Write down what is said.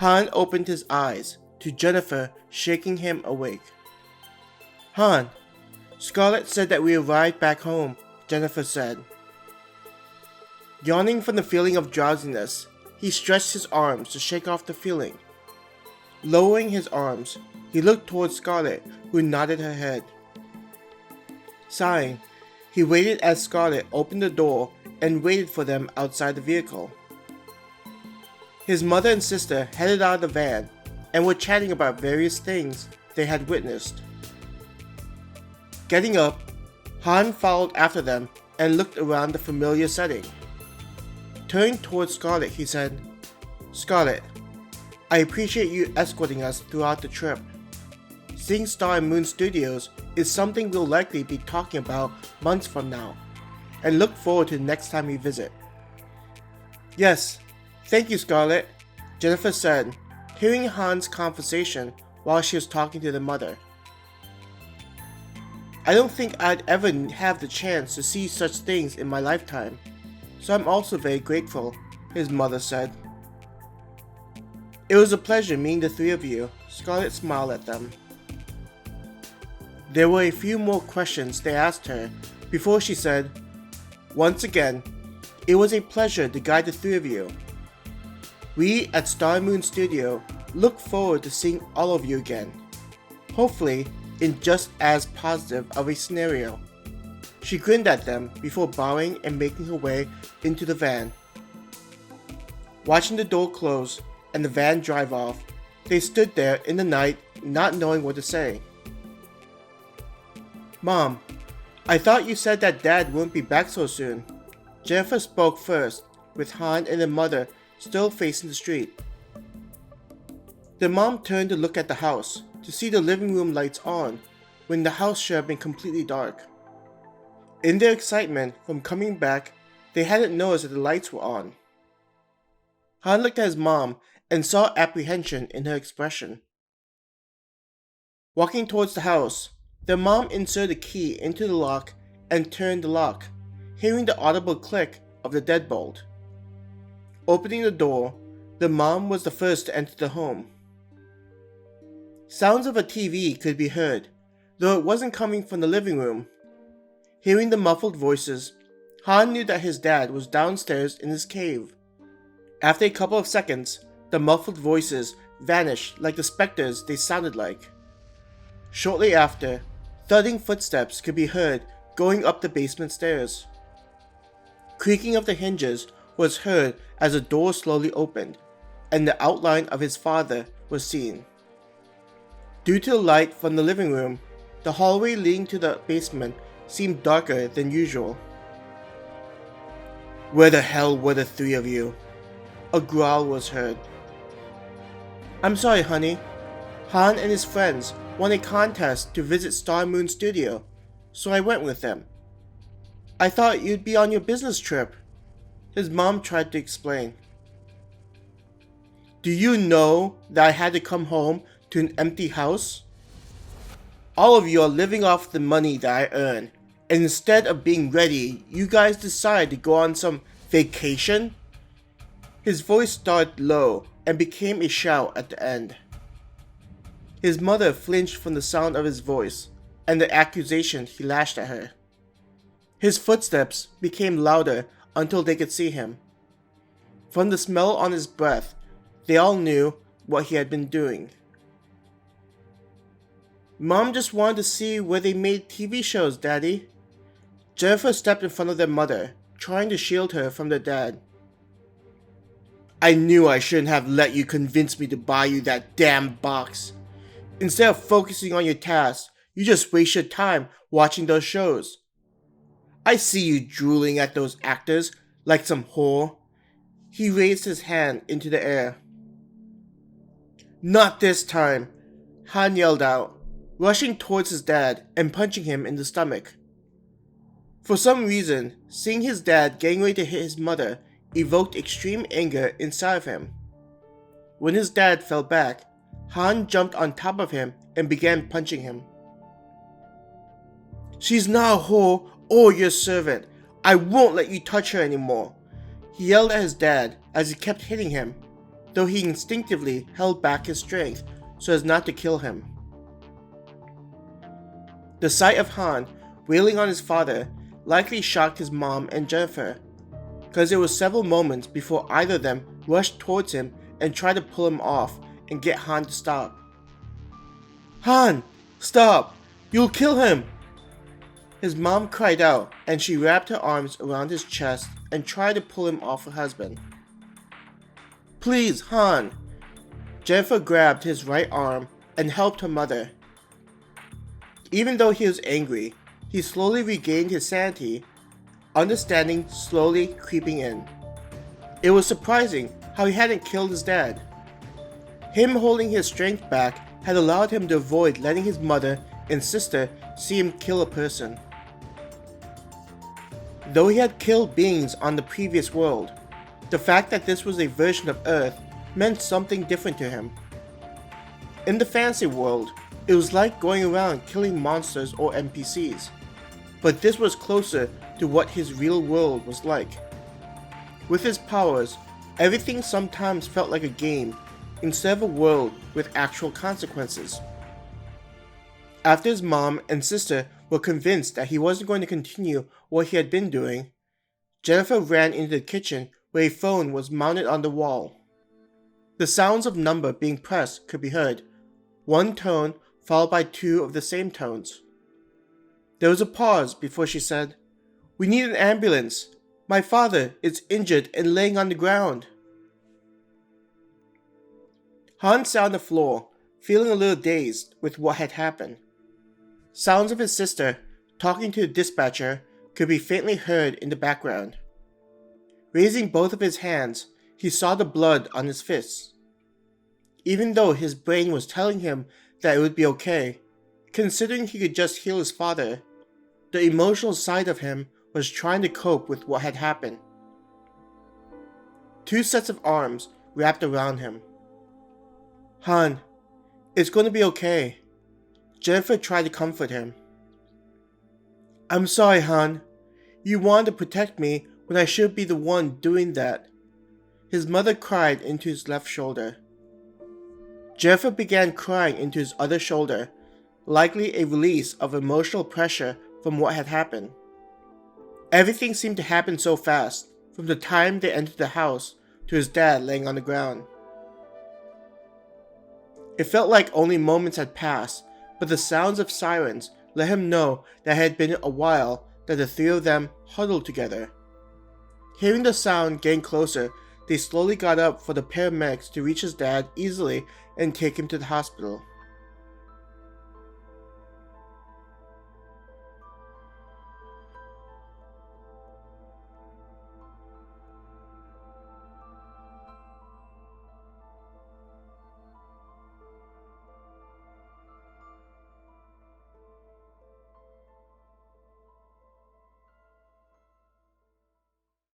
Han opened his eyes to Jennifer shaking him awake. Han, Scarlett said that we arrived back home, Jennifer said. Yawning from the feeling of drowsiness, he stretched his arms to shake off the feeling. Lowering his arms, he looked towards Scarlett, who nodded her head. Sighing, he waited as Scarlett opened the door and waited for them outside the vehicle. His mother and sister headed out of the van and were chatting about various things they had witnessed. Getting up, Han followed after them and looked around the familiar setting. Turning towards Scarlett, he said, "Scarlett, I appreciate you escorting us throughout the trip. Seeing Star and Moon Studios is something we'll likely be talking about months from now, and look forward to the next time we visit." "Yes, thank you, Scarlett," Jennifer said, hearing Han's conversation while she was talking to the mother. "I don't think I'd ever have the chance to see such things in my lifetime, so I'm also very grateful," his mother said. "It was a pleasure meeting the three of you," Scarlett smiled at them. There were a few more questions they asked her before she said, "Once again, it was a pleasure to guide the three of you. We at Star and Moon Studio look forward to seeing all of you again, hopefully in just as positive of a scenario." She grinned at them before bowing and making her way into the van. Watching the door close and the van drive off, they stood there in the night not knowing what to say. "Mom, I thought you said that Dad wouldn't be back so soon." Jennifer spoke first, with Han and the mother still facing the street. The mom turned to look at the house to see the living room lights on when the house should have been completely dark. In their excitement from coming back, they hadn't noticed that the lights were on. Han looked at his mom and saw apprehension in her expression. Walking towards the house, the mom inserted a key into the lock and turned the lock, hearing the audible click of the deadbolt. Opening the door, the mom was the first to enter the home. Sounds of a TV could be heard, though it wasn't coming from the living room. Hearing the muffled voices, Han knew that his dad was downstairs in his cave. After a couple of seconds, the muffled voices vanished like the specters they sounded like. Shortly after, thudding footsteps could be heard going up the basement stairs. Creaking of the hinges was heard as the door slowly opened, and the outline of his father was seen. Due to the light from the living room, the hallway leading to the basement seemed darker than usual. "Where the hell were the three of you?" A growl was heard. "I'm sorry, honey. Han and his friends won a contest to visit Star Moon Studio, so I went with them. I thought you'd be on your business trip," his mom tried to explain. "Do you know that I had to come home to an empty house? All of you are living off the money that I earn, and instead of being ready, you guys decide to go on some vacation?" His voice started low and became a shout at the end. His mother flinched from the sound of his voice and the accusation he lashed at her. His footsteps became louder until they could see him. From the smell on his breath, they all knew what he had been doing. "Mom just wanted to see where they made TV shows, Daddy." Jennifer stepped in front of their mother, trying to shield her from their dad. "I knew I shouldn't have let you convince me to buy you that damn box. Instead of focusing on your tasks, you just waste your time watching those shows. I see you drooling at those actors like some whore." He raised his hand into the air. "Not this time," Han yelled out, rushing towards his dad and punching him in the stomach. For some reason, seeing his dad getting ready to hit his mother evoked extreme anger inside of him. When his dad fell back, Han jumped on top of him and began punching him. "She's not a whore or your servant. I won't let you touch her anymore," he yelled at his dad as he kept hitting him. though he instinctively held back his strength so as not to kill him. The sight of Han wailing on his father likely shocked his mom and Jennifer, because it was several moments before either of them rushed towards him and tried to pull him off and get Han to stop. "Han, stop! You'll kill him!" His mom cried out, and she wrapped her arms around his chest and tried to pull him off her husband. "Please, Han!" Jennifer grabbed his right arm and helped her mother. Even though he was angry, he slowly regained his sanity, understanding slowly creeping in. It was surprising how he hadn't killed his dad. Him holding his strength back had allowed him to avoid letting his mother and sister see him kill a person. Though he had killed beings on the previous world, the fact that this was a version of Earth meant something different to him. In the fantasy world, it was like going around killing monsters or NPCs, but this was closer to what his real world was like. With his powers, everything sometimes felt like a game instead of a world with actual consequences. After his mom and sister were convinced that he wasn't going to continue what he had been doing, Jennifer ran into the kitchen where a phone was mounted on the wall. The sounds of number being pressed could be heard, one tone followed by two of the same tones. There was a pause before she said, "We need an ambulance. My father is injured and laying on the ground." Han sat on the floor, feeling a little dazed with what had happened. Sounds of his sister talking to the dispatcher could be faintly heard in the background. Raising both of his hands, he saw the blood on his fists. Even though his brain was telling him that it would be okay, considering he could just heal his father, the emotional side of him was trying to cope with what had happened. Two sets of arms wrapped around him. "Han, it's going to be okay." Jennifer tried to comfort him. "I'm sorry, Han. You wanted to protect me when I should be the one doing that." His mother cried into his left shoulder. Jennifer began crying into his other shoulder, likely a release of emotional pressure from what had happened. Everything seemed to happen so fast, from the time they entered the house to his dad laying on the ground. It felt like only moments had passed, but the sounds of sirens let him know that it had been a while that the three of them huddled together. Hearing the sound getting closer, they slowly got up for the paramedics to reach his dad easily and take him to the hospital.